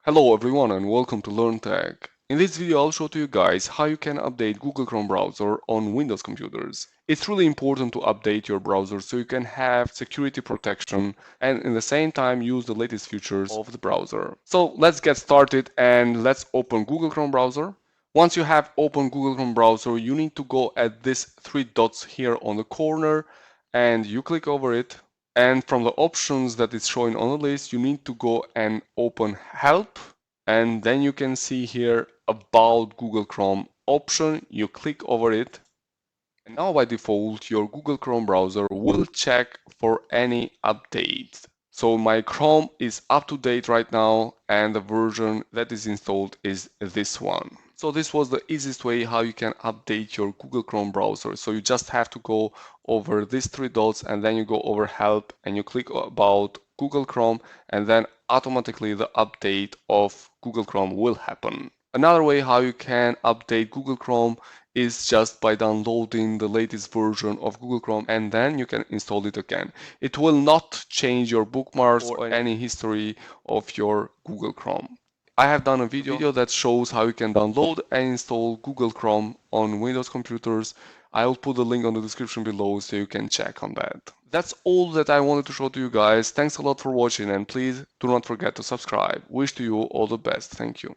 Hello everyone and welcome to LearnTech. In this video I'll show to you guys how you can update Google Chrome browser on Windows computers. It's really important to update your browser so you can have security protection and in the same time use the latest features of the browser. So let's get started and let's open Google Chrome browser. Once you have opened Google Chrome browser, you need to go at these three dots here on the corner and you click over it. And from the options that is showing on the list, you need to go and open Help. And then you can see here About Google Chrome option. You click over it. And now by default, your Google Chrome browser will check for any updates. So my Chrome is up to date right now and the version that is installed is this one. So this was the easiest way how you can update your Google Chrome browser. So you just have to go over these three dots and then you go over Help and you click about Google Chrome and then automatically the update of Google Chrome will happen. Another way how you can update Google Chrome is just by downloading the latest version of Google Chrome and then you can install it again. It will not change your bookmarks or any history of your Google Chrome. I have done a video that shows how you can download and install Google Chrome on Windows computers. I'll put the link on the description below so you can check on that. That's all that I wanted to show to you guys. Thanks a lot for watching and please do not forget to subscribe. Wish to you all the best. Thank you.